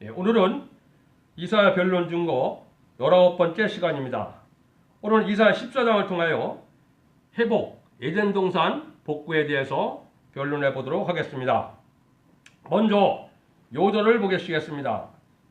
오늘은 이사야 변론 중거 19번째 시간입니다. 오늘 이사야 14장을 통하여 회복, 에덴 동산 복구에 대해서 변론해 보도록 하겠습니다. 먼저 요절을 보겠습니다.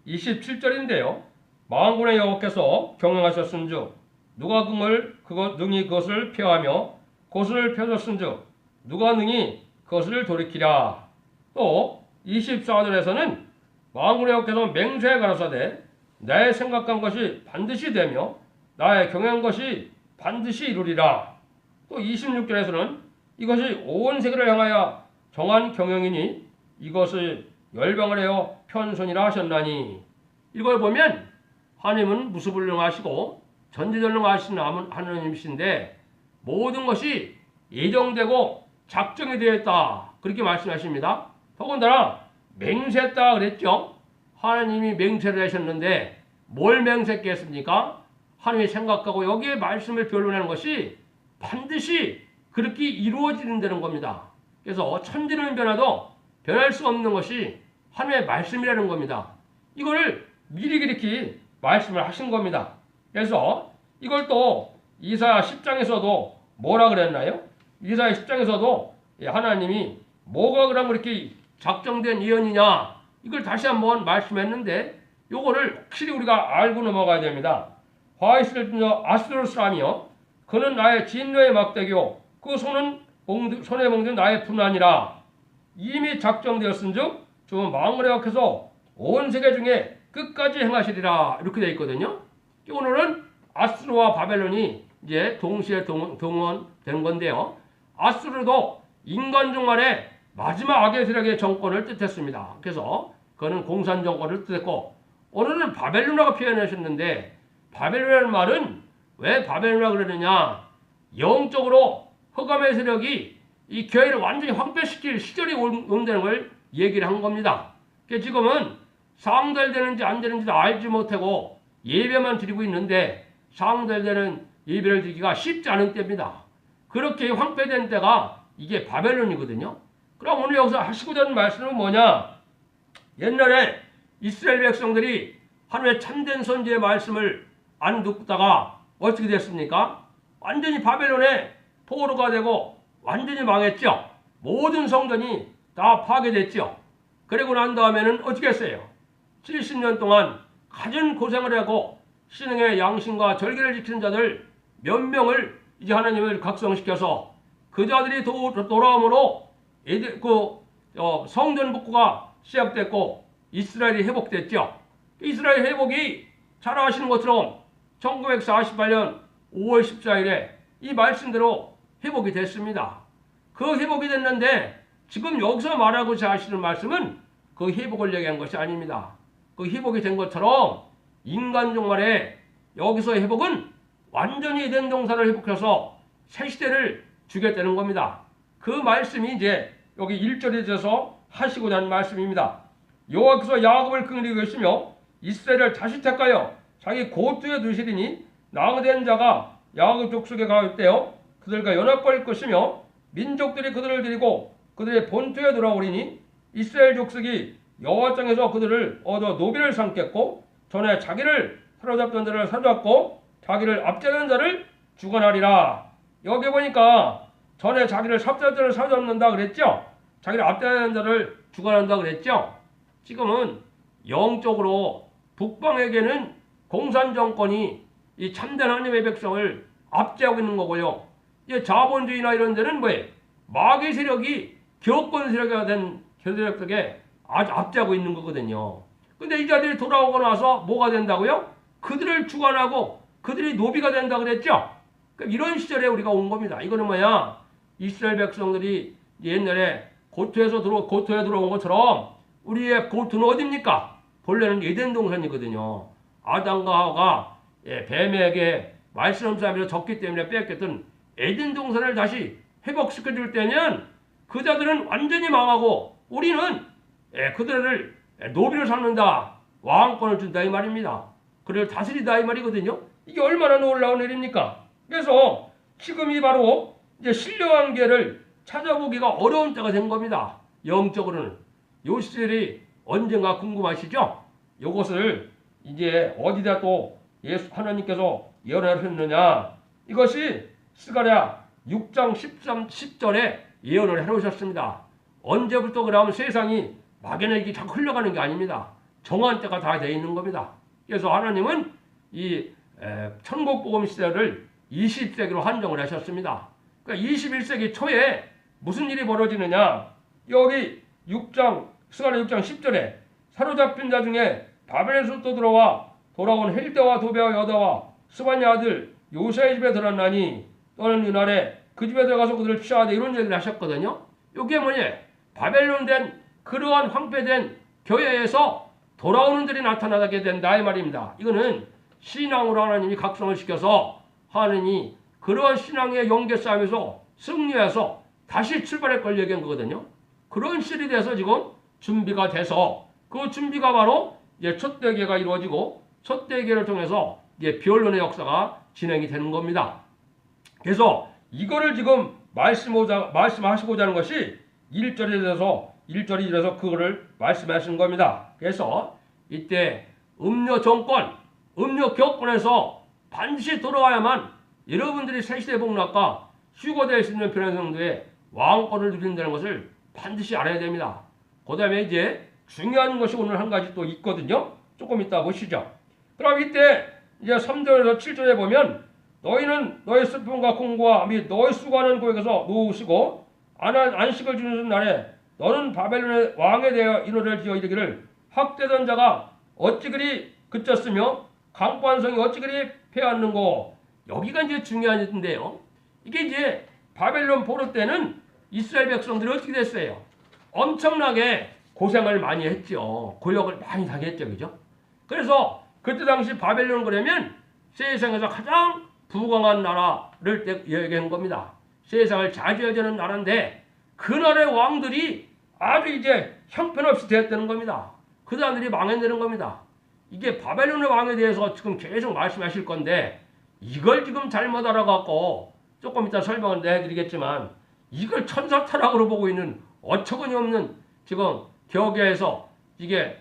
27절인데요. 만군의 여호와께서 경영하셨은즉 누가 능히 그것을 펴하며 곳을 펴줬은즉 누가 능히 그것을 돌이키랴. 또 24절에서는 만군의 여호와께서 맹세에 가라사대 나의 생각한 것이 반드시 되며 나의 경영한 것이 반드시 이루리라. 또 26절에서는 이것이 온 세계를 향하여 정한 경영이니 이것을 열방을 하여 편손이라 하셨나니. 이걸 보면 하나님은 무수불능하시고 전지전능하신 하나님이신데 모든 것이 예정되고 작정이 되어 있다 그렇게 말씀하십니다. 더군다나 맹세했다 그랬죠. 하나님이 맹세를 하셨는데 뭘 맹세했겠습니까? 하나님이 생각하고 여기에 말씀을 변론하는 것이 반드시 그렇게 이루어지는다는 겁니다. 그래서 천지는 변화도 변할 수 없는 것이 하나님의 말씀이라는 겁니다. 이걸 미리 그렇게 말씀을 하신 겁니다. 그래서 이걸 또 이사야 10장에서도 뭐라 그랬나요? 이사야 10장에서도 하나님이 뭐가 그럼 그렇게 작정된 예언이냐 이걸 다시 한번 말씀했는데 요거를 확실히 우리가 알고 넘어가야 됩니다. 화 있을 아수르 사람이여 그는 나의 진노의 막대기요 그 손에 몽든 나의 분하니라. 이미 작정되었은즉 주 만군의 여호와께서 온 세계 중에 끝까지 행하시리라 이렇게 되어 있거든요. 오늘은 아수르와 바벨론이 이제 동시에 동원되는 건데요. 아수르도 인간 중 안에 마지막 악의 세력의 정권을 뜻했습니다. 그래서 그는 공산 정권을 뜻했고 오늘은 바벨론이라고 표현하셨는데 바벨론이라는 말은 왜 바벨론이라고 그러느냐, 영적으로 흑암의 세력이 이 교회를 완전히 황폐시킬 시절이 온다는 걸 얘기를 한 겁니다. 그러니까 지금은 상달되는지 안 되는지도 알지 못하고 예배만 드리고 있는데 상달되는 예배를 드리기가 쉽지 않은 때입니다. 그렇게 황폐된 때가 이게 바벨론이거든요. 그럼 오늘 여기서 하시고자 하는 말씀은 뭐냐? 옛날에 이스라엘 백성들이 하나님의 참된 선지의 말씀을 안 듣다가 어떻게 됐습니까? 완전히 바벨론의 포로가 되고 완전히 망했죠. 모든 성전이 다 파괴됐죠. 그리고 난 다음에는 어떻게 했어요? 70년 동안 가진 고생을 하고 신앙의 양심과 절개를 지키는 자들 몇 명을 이제 하나님을 각성시켜서 그 자들이 돌아옴으로 성전 복구가 시작됐고 이스라엘이 회복됐죠. 이스라엘 회복이 잘 아시는 것처럼 1948년 5월 14일에 이 말씀대로 회복이 됐습니다. 그 회복이 됐는데 지금 여기서 말하고자 하시는 말씀은 그 회복을 얘기한 것이 아닙니다. 그 회복이 된 것처럼 인간 종말에 여기서 회복은 완전히 에덴 동산을 회복해서 새 시대를 주겠다는 겁니다. 그 말씀이 이제 여기 1절에 대해서 하시고자 하는 말씀입니다. 여호와께서 야곱을 긍휼히 여기시며 이스라엘을 다시 택하여 자기 고투에 두시리니 낭된 자가 야곱 족속에 가있대요 그들과 연합할 것이며 민족들이 그들을 데리고 그들의 본토에 돌아오리니 이스라엘 족속이 여호와 땅에서 그들을 얻어 노비를 삼겠고 전에 자기를 사로잡던 자를 사로잡고 자기를 압제하는 자를 주관하리라. 여기 보니까 전에 자기를 사로잡던 자를 사로잡는다 그랬죠. 자기를 압제하는 자를 주관한다 그랬죠. 지금은 영적으로 북방에게는 공산 정권이 이 참된 하나님의 백성을 압제하고 있는 거고요. 이제 자본주의나 이런 데는 뭐예요? 마귀 세력이 기업권 세력이 된 세력에게 아주 압제하고 있는 거거든요. 근데 이 자들이 돌아오고 나서 뭐가 된다고요? 그들을 주관하고 그들이 노비가 된다 그랬죠? 그러니까 이런 시절에 우리가 온 겁니다. 이거는 뭐야? 이스라엘 백성들이 옛날에 고토에 들어온 것처럼 우리의 고토는 어디입니까? 본래는 에덴 동산이거든요. 아담과 하와가 뱀에게 말씀삼이라 졌기 때문에 뺏겼던 에덴 동산을 다시 회복시켜줄 때면 그 자들은 완전히 망하고 우리는 그들을 노비를 삼는다. 왕권을 준다 이 말입니다. 그를 다스리다 이 말이거든요. 이게 얼마나 놀라운 일입니까? 그래서 지금이 바로 이제 신령한계를 찾아보기가 어려운 때가 된 겁니다. 영적으로는. 요 시절이 언젠가 궁금하시죠? 이것을 이제 어디다 또 예수 하나님께서 예언하셨느냐? 이것이 스가랴 6장 10절에 예언을 해놓으셨습니다. 언제부터 그러면 세상이 막연하게 자꾸 흘러가는 게 아닙니다. 정한 때가 다 되어 있는 겁니다. 그래서 하나님은 이 천국복음 시대를 20세기로 한정을 하셨습니다. 그러니까 21세기 초에 무슨 일이 벌어지느냐? 여기 스가랴 6장 10절에 사로잡힌 자 중에 바벨에서 돌아온 헬대와 도베와 여다와 스바냐 아들 요시아의 집에 들어갔나니 너는 이날에 그 집에 들어가서 그들을 취하되 이런 얘기를 하셨거든요. 이게 뭐냐? 바벨론 된 그러한 황폐된 교회에서 돌아오는 들이 나타나게 된다 이 말입니다. 이거는 신앙으로 하나님이 각성을 시켜서 하느니 그러한 신앙의 연계 싸움에서 승리해서 다시 출발할 걸 얘기한 거거든요. 그런 실이 돼서 지금 준비가 돼서 그 준비가 바로 이제 첫 대계가 이루어지고 첫 대계를 통해서 이제 변론의 역사가 진행이 되는 겁니다. 그래서 이거를 지금 말씀하시고자 하는 것이 1절이 이래서 그거를 말씀하신 겁니다. 그래서 이때 음료 정권, 음료 교권에서 반드시 돌아와야만 여러분들이 새시대 복락과 휴거될 수 있는 변화 정도의 왕권을 누린다는 것을 반드시 알아야 됩니다. 그 다음에 이제 중요한 것이 오늘 한 가지 또 있거든요. 조금 이따 보시죠. 그럼 이때 이제 3절에서 7절에 보면 너희는 너희 슬픔과 공고와 및 너희 수고하는 고역에서 누우시고 안식을 주는 날에 너는 바벨론의 왕에 대하여 이 노래를 지어 이르기를 학대던 자가 어찌 그리 그쳤으며 강포한 성이 어찌 그리 패하는고. 여기가 이제 중요한 일인데요. 이게 이제 바벨론 포로 때는 이스라엘 백성들이 어떻게 됐어요? 엄청나게 고생을 많이 했죠. 고역을 많이 당했죠. 그죠? 그래서 그때 당시 바벨론 그러면 세상에서 가장 부강한 나라를 얘기한 겁니다. 세상을 자주해야 되는 나라인데 그 나라의 왕들이 아주 이제 형편없이 되었다는 겁니다. 그 사람들이 망해내는 겁니다. 이게 바벨론의 왕에 대해서 지금 계속 말씀하실 건데 이걸 지금 잘못 알아갖고 조금 이따 설명을 해드리겠지만 이걸 천사타락으로 보고 있는 어처구니 없는 지금 교계에서 이게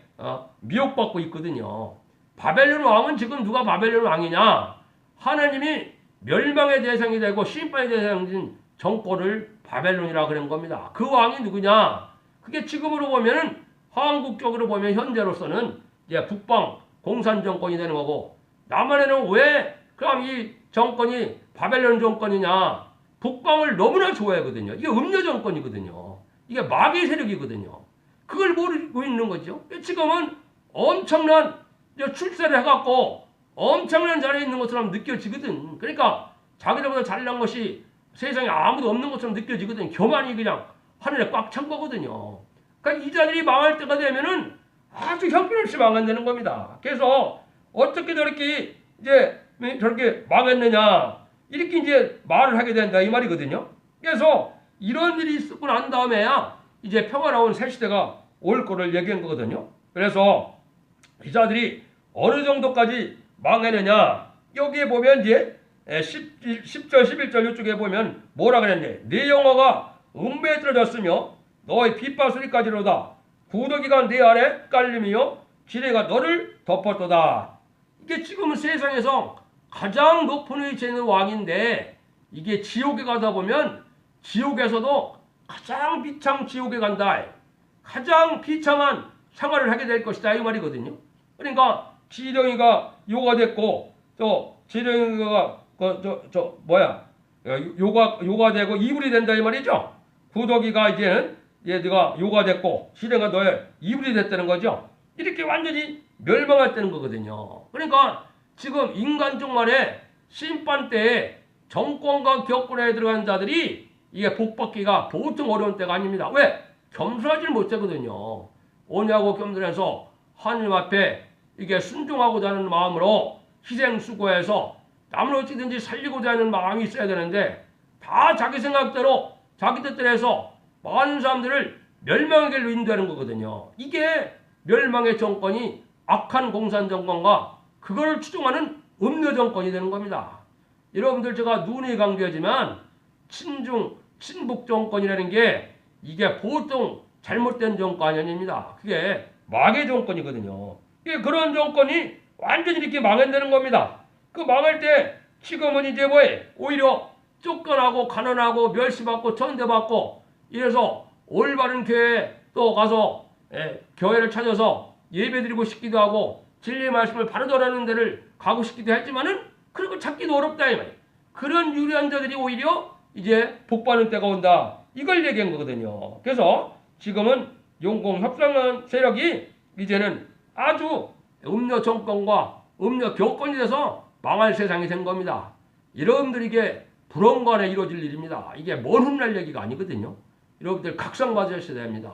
미혹받고 있거든요. 바벨론 왕은 지금 누가 바벨론 왕이냐? 하나님이 멸망의 대상이 되고 심판의 대상인 정권을 바벨론이라 그런 겁니다. 그 왕이 누구냐? 그게 지금으로 보면은 한국적으로 보면 현재로서는 이제 북방 공산 정권이 되는 거고 남한에는 왜 그럼 이 정권이 바벨론 정권이냐? 북방을 너무나 좋아하거든요. 이게 음료 정권이거든요. 이게 마귀 세력이거든요. 그걸 모르고 있는 거죠. 지금은 엄청난 출세를 해갖고 엄청난 자리에 있는 것처럼 느껴지거든. 그러니까 자기들보다 잘난 것이 세상에 아무도 없는 것처럼 느껴지거든. 교만이 그냥 하늘에 꽉 찬 거거든요. 그러니까 이 자들이 망할 때가 되면은 아주 형편없이 망한다는 겁니다. 그래서 어떻게 저렇게 망했느냐 이렇게 이제 말을 하게 된다 이 말이거든요. 그래서 이런 일이 있었고 난 다음에야 이제 평화로운 새 시대가 올 거를 얘기한 거거든요. 그래서 기자들이 어느 정도까지 망했느냐 여기에 보면 이제 10절 11절 이쪽에 보면 뭐라 그랬네. 네 영화가 음배에 떨어졌으며 너의 빗바소리까지로다. 구더기가 네 아래 깔림이요 지뢰가 너를 덮었도다. 이게 지금은 세상에서 가장 높은 위치에 있는 왕인데 이게 지옥에 가다 보면 지옥에서도 가장 비참 지옥에 간다. 가장 비참한 생활을 하게 될 것이다 이 말이거든요. 그러니까 지렁이가 요가 됐고 또 지렁이가 요가 되고 이불이 된다 이 말이죠. 구더기가 이제는 얘가 요가 됐고 지렁이가 너의 이불이 됐다는 거죠. 이렇게 완전히 멸망했다는 거거든요. 그러니까 지금 인간적 말에 심판 때에 정권과 격권에 들어간 자들이 이게 복받기가 보통 어려운 때가 아닙니다. 왜? 겸손하지는 못하거든요. 오냐고 겸손해서 하나님 앞에 이게 순종하고자 하는 마음으로 희생 수고해서 남을 어찌든지 살리고자 하는 마음이 있어야 되는데 다 자기 생각대로 자기 뜻대로 해서 많은 사람들을 멸망의 길로 인도하는 거거든요. 이게 멸망의 정권이 악한 공산 정권과 그걸 추종하는 음료 정권이 되는 겁니다. 여러분들 제가 눈이 강조하지만 친북 정권이라는 게 이게 보통 잘못된 정권이 아닙니다. 그게 마귀 정권이거든요. 그런 정권이 완전히 이렇게 망한다는 겁니다. 그 망할 때 지금은 이제 뭐해? 오히려 쫓겨나고 가난하고 멸시받고 천대받고 이래서 올바른 교회에 또 가서 교회를 찾아서 예배드리고 싶기도 하고 진리의 말씀을 바로 전하는 데를 가고 싶기도 했지만은 그런 거 찾기도 어렵다 이 말이에요. 그런 유리한 자들이 오히려 이제 복받는 때가 온다. 이걸 얘기한 거거든요. 그래서 지금은 용공협상한 세력이 이제는 아주 음녀 정권과 음녀 교권이 돼서 망할 세상이 된 겁니다. 여러분들 이게 불언간에 이루어질 일입니다. 이게 먼 훗날 얘기가 아니거든요. 여러분들 각성받으셔야 됩니다.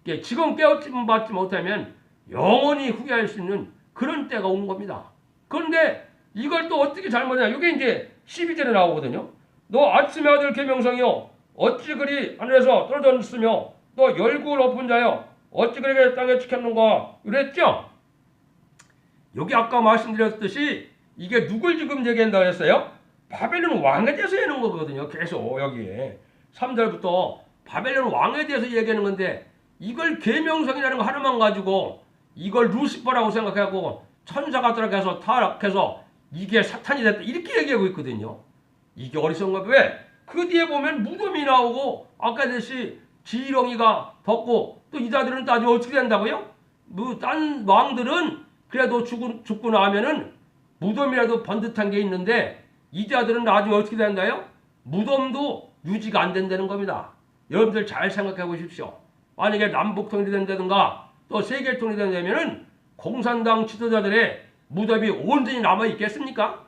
이게 지금 깨우침받지 못하면 영원히 후회할 수 있는 그런 때가 온 겁니다. 그런데 이걸 또 어떻게 잘못하냐. 이게 이제 12절에 나오거든요. 너 아침의 아들 계명성이요 어찌 그리 하늘에서 떨어졌으며 너 열국을 엎은 자여 어찌 그렇게 땅에 지켰는가 그랬죠. 여기 아까 말씀드렸듯이 이게 누굴 지금 얘기한다고 했어요? 바벨론 왕에 대해서 얘기하는 거거든요. 계속 여기에 3절부터 바벨론 왕에 대해서 얘기하는 건데 이걸 계명성이라는 거 하나만 가지고 이걸 루시퍼라고 생각하고 천사가 들어가서 타락해서 이게 사탄이 됐다 이렇게 얘기하고 있거든요. 이게 어리석은 거 왜? 그 뒤에 보면 무덤이 나오고 아까 했듯이 지렁이가 덮고 또 이 자들은 따지면 어떻게 된다고요? 딴 왕들은 그래도 죽고 나면은 무덤이라도 번듯한 게 있는데 이 자들은 나중에 어떻게 된다요? 무덤도 유지가 안 된다는 겁니다. 여러분들 잘 생각해 보십시오. 만약에 남북통일이 된다든가 또 세계통일이 된다면은 공산당 지도자들의 무덤이 온전히 남아 있겠습니까?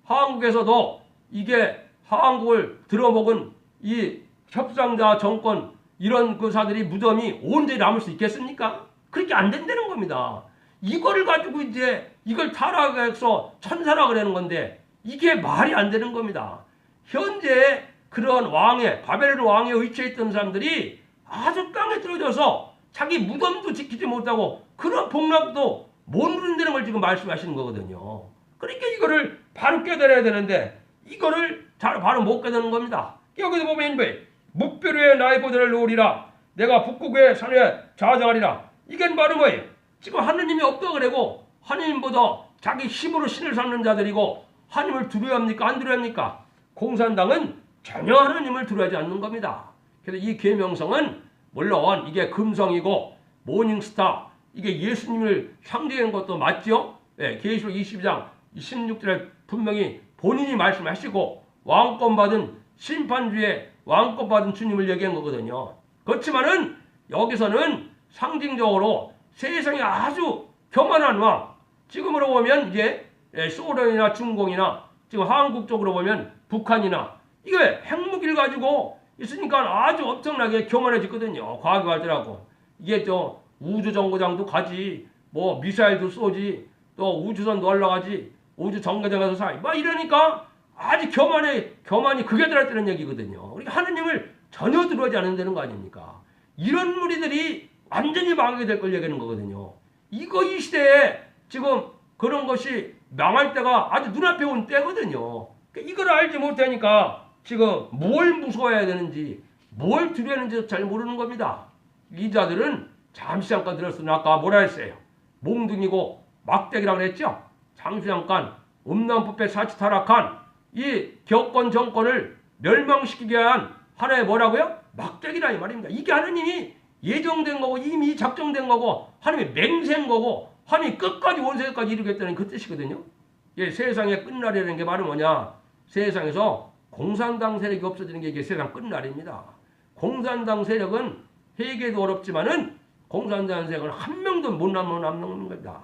한국에서도 이게 한국을 들어먹은 이 협상자 정권 이런 그사들이 무덤이 온전히 남을 수 있겠습니까? 그렇게 안 된다는 겁니다. 이거를 가지고 이제 이걸 타락해서 천사라 그러는 건데 이게 말이 안 되는 겁니다. 현재 그런 왕의 바벨론 왕에 위치해 있던 사람들이 아주 땅에 떨어져서 자기 무덤도 지키지 못하고 그런 복락도 못 누린다는 걸 지금 말씀하시는 거거든요. 그러니까 이거를 바로 깨달아야 되는데 이거를 잘 바로 못 깨닫는 겁니다. 여기서 보면 묵비루에 나의 보좌를 놓으리라 내가 북극의 산에 좌정하리라. 이건 바로 뭐예요? 지금 하느님이 없다 그러고 하느님보다 자기 힘으로 신을 삼는 자들이고 하느님을 두려워합니까? 안 두려워합니까? 공산당은 전혀 하느님을 두려워하지 않는 겁니다. 그래서 이 계명성은 물론 이게 금성이고 모닝스타 이게 예수님을 상징한 것도 맞죠? 예, 계시록 22장 16절에 분명히 본인이 말씀하시고 왕권 받은 심판주에 왕권 받은 주님을 얘기한 거거든요. 그렇지만은 여기서는 상징적으로 세상에 아주 교만한 왕 지금으로 보면 이제 소련이나 중공이나 지금 한국 쪽으로 보면 북한이나 이게 핵무기를 가지고 있으니까 아주 엄청나게 교만해졌거든요. 과학이 발달하고 이게 저 우주정거장도 가지 뭐 미사일도 쏘지 또 우주선도 올라가지 우주정거장에서 사 막 이러니까 아주 교만이 극에 달했다는 얘기거든요. 우리가 하느님을 전혀 들어오지 않는다는 거 아닙니까? 이런 무리들이 완전히 망하게 될 걸 얘기하는 거거든요. 이 시대에 지금 그런 것이 망할 때가 아주 눈앞에 온 때거든요. 이걸 알지 못하니까 지금 뭘 무서워해야 되는지 뭘 두려워하는지 잘 모르는 겁니다. 이 자들은 잠시 잠깐 들었으나 아까 뭐라 했어요? 몽둥이고 막대기라고 그랬죠? 잠시 잠깐 음란법에 사치 타락한 이 교권 정권을 멸망시키게 한 하나의 뭐라고요? 막대기라 이 말입니다. 이게 하느님이 예정된 거고 이미 작정된 거고 하나님이 맹세한 거고 하나님이 끝까지 원세까지 이루겠다는 그 뜻이거든요. 예, 세상의 끝날이라는 게 바로 뭐냐? 세상에서 공산당 세력이 없어지는 게 이게 세상 끝날입니다. 공산당 세력은 회개도 어렵지만은 공산당 세력은 한 명도 못 남는 겁니다.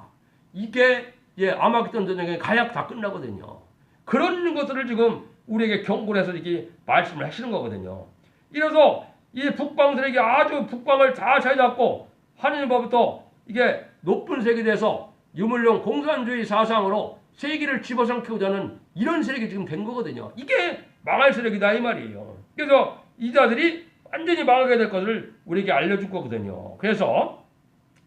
이게 아마겟돈 전쟁에 가약 다 끝나거든요. 그런 것들을 지금 우리에게 경고를 해서 이렇게 말씀을 하시는 거거든요. 이래서 이 북방 세력이 아주 북방을 다 자리잡고 하느님으로부터 이게 높은 세계에 대해서 유물론 공산주의 사상으로 세계를 집어삼키고자 하는 이런 세력이 지금 된 거거든요. 이게 망할 세력이다 이 말이에요. 그래서 이 자들이 완전히 망하게 될 것을 우리에게 알려줄 거거든요. 그래서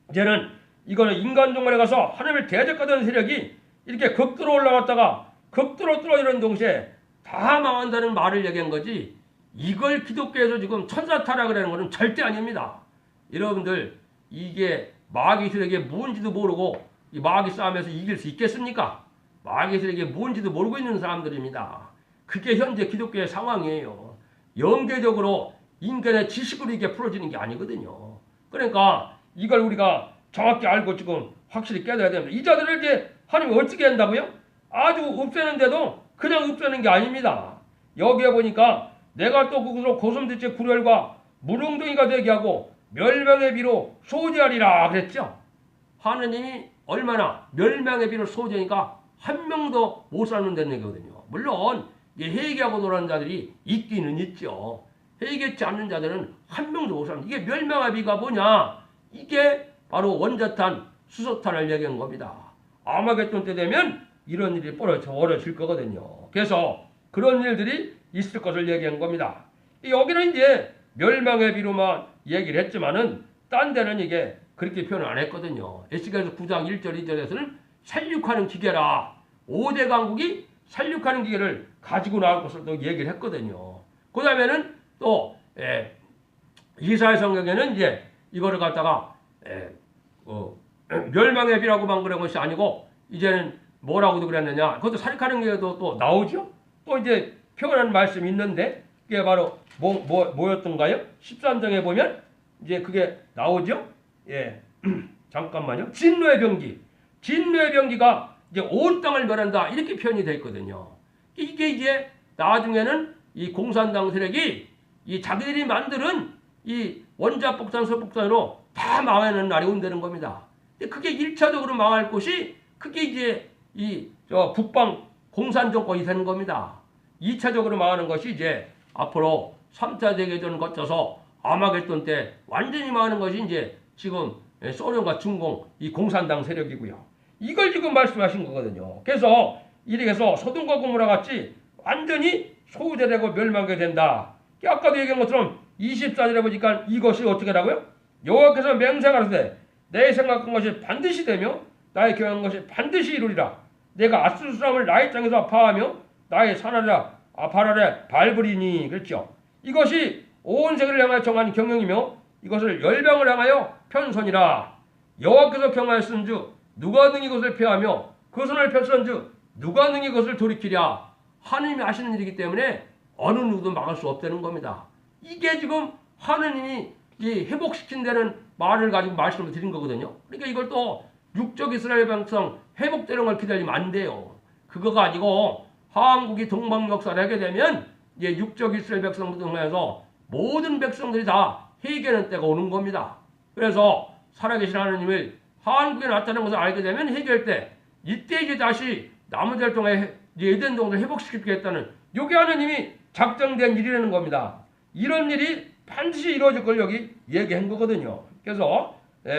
이제는 이거는 인간 종말에 가서 하나님을 대적하던 세력이 이렇게 극도로 올라갔다가 극도로 떨어지는 동시에 다 망한다는 말을 얘기한 거지 이걸 기독교에서 지금 천사 타락을 하는 것은 절대 아닙니다. 여러분들 이게 마귀 세력이 뭔지도 모르고 이 마귀 싸움에서 이길 수 있겠습니까? 마귀 세력이 뭔지도 모르고 있는 사람들입니다. 그게 현재 기독교의 상황이에요. 영계적으로 인간의 지식으로 이게 풀어지는 게 아니거든요. 그러니까 이걸 우리가 정확히 알고 지금 확실히 깨달아야 됩니다. 이 자들을 이제 하나님이 어떻게 한다고요? 아주 없애는데도 그냥 없애는 게 아닙니다. 여기에 보니까 내가 또 그것으로 고슴도치 구렬과 무릉덩이가 되게 하고 멸망의 비로 소지하리라 그랬죠. 하느님이 얼마나 멸망의 비로 소지하니까 한 명도 못 살는다는 얘기거든요. 물론 회개하고 노는 자들이 있기는 있죠. 회개치 않는 자들은 한 명도 못 사는. 이게 멸망의 비가 뭐냐? 이게 바로 원자탄, 수소탄을 얘기한 겁니다. 아마겟돈 때 되면 이런 일이 벌어질 거거든요. 그래서 그런 일들이 있을 것을 얘기한 겁니다. 여기는 이제 멸망의 비로만 얘기를 했지만은 딴 데는 이게 그렇게 표현 안 했거든요. 에스겔서 9장 1절 2절에서는 살육하는 기계라. 5대 강국이 살육하는 기계를 가지고 나올 것을 또 얘기를 했거든요. 그 다음에는 또 이사야 성경에는 이제 이거를 갖다가 멸망의 비라고만 그런 것이 아니고 이제는 뭐라고도 그랬느냐. 그것도 살육하는 기계도 또 나오죠. 또 이제 표현한 말씀이 있는데 그게 바로 뭐였던가요? 13장에 보면 이제 그게 나오죠. 예, 잠깐만요. 진노의 병기. 진노의 병기가 이제 온 땅을 멸한다. 이렇게 표현이 되어 있거든요. 이게 이제 나중에는 이 공산당 세력이 이 자기들이 만드는 이 원자폭탄, 소폭탄으로 다 망하는 날이 온다는 겁니다. 그게 1차적으로 망할 것이 그게 이제 북방 공산 정권이 되는 겁니다. 2차적으로 망하는 것이 이제 앞으로 3차 대대전을 거쳐서 아마겟돈 때 완전히 망하는 것이 이제 지금 소련과 중공 이 공산당 세력이고요. 이걸 지금 말씀하신 거거든요. 그래서 이렇게 해서 소돔과 고모라 같이 완전히 소유되고 멸망하게 된다. 아까도 얘기한 것처럼 24절에 보니까 이것이 어떻게 하라고요? 여호와께서 맹세하시되 내 생각한 것이 반드시 되며 나의 경영한 것이 반드시 이루리라. 내가 아수르 사람을 나의 땅에서 파하며 나의 산하라 바라에 밟으리니. 그렇죠. 이것이 온 세계를 향하여 정한 경영이며 이것을 열방을 향하여 편선이라. 여호와께서 경하였은즉 누가 능히 그것을 폐하며 그 손을 폈은즉 누가 능히 그것을 돌이키랴. 하느님이 하시는 일이기 때문에 어느 누구도 막을 수 없다는 겁니다. 이게 지금 하느님이 이 회복시킨다는 말을 가지고 말씀을 드린 거거든요. 그러니까 이걸 또 육적 이스라엘 백성 회복되는 걸 기다리면 안 돼요. 그거가 아니고 한국이 동방 역사를 하게 되면 이제 육적 이스라엘 백성부터 해서 모든 백성들이 다 회개하는 때가 오는 겁니다. 그래서 살아계신 하느님을 한국에 나타나는 것을 알게 되면 회개할 때 이때 이제 다시 남은 자를 통해 에덴 동산을 회복시키겠다는 요게 하느님이 작정된 일이라는 겁니다. 이런 일이 반드시 이루어질 걸 여기 얘기한 거거든요. 그래서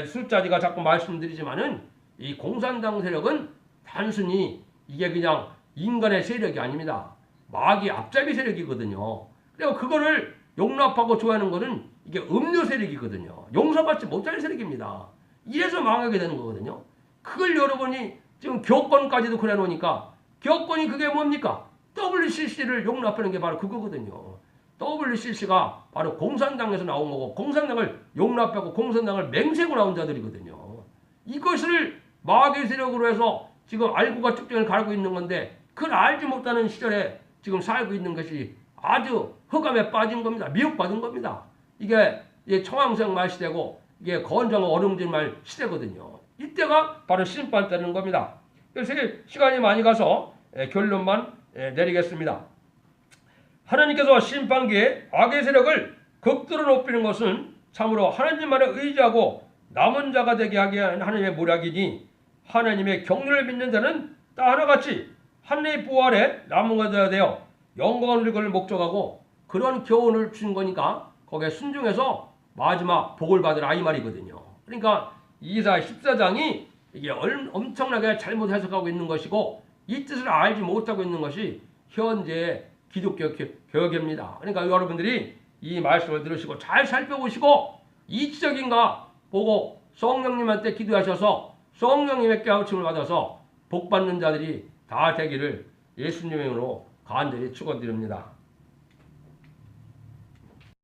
숫자지가 자꾸 말씀드리지만은 이 공산당 세력은 단순히 이게 그냥 인간의 세력이 아닙니다. 마귀 앞잡이 세력이거든요. 그리고 그거를 용납하고 좋아하는 것은 이게 음료 세력이거든요. 용서받지 못할 세력입니다. 이래서 망하게 되는 거거든요. 그걸 여러분이 지금 교권까지도 그래 놓으니까 교권이 그게 뭡니까? WCC를 용납하는 게 바로 그거거든요. WCC가 바로 공산당에서 나온 거고 공산당을 용납하고 공산당을 맹세고 나온 자들이거든요. 이것을 마귀 세력으로 해서 지금 알고가 특정을 가르고 있는 건데 그걸 알지 못하는 시절에 지금 살고 있는 것이 아주 흑암에 빠진 겁니다. 미혹받은 겁니다. 이게 청황색 말 시대고 이게 건장 얼음질 말 시대거든요. 이때가 바로 심판 때는 겁니다. 그래서 시간이 많이 가서 결론만 내리겠습니다. 하나님께서 심판기에 악의 세력을 극도로 높이는 것은 참으로 하나님만을 의지하고 남은 자가 되게 하게 하는 하나님의 모략이니 하나님의 경륜을 믿는 자는 다 하나같이 하나님의 보호 아래 남은 자가 되어 영광을 누릴 것을 목적하고 그런 교훈을 준 거니까 거기에 순종해서 마지막 복을 받으라 이 말이거든요. 그러니까 이사야 14장이 이게 엄청나게 잘못 해석하고 있는 것이고 이 뜻을 알지 못하고 있는 것이 현재 기독교 교육입니다. 그러니까 여러분들이 이 말씀을 들으시고 잘 살펴보시고 이치적인가 보고 성령님한테 기도하셔서 성령님의 깨우침을 받아서 복받는 자들이 다 되기를 예수님의 이름으로 간절히 축원드립니다.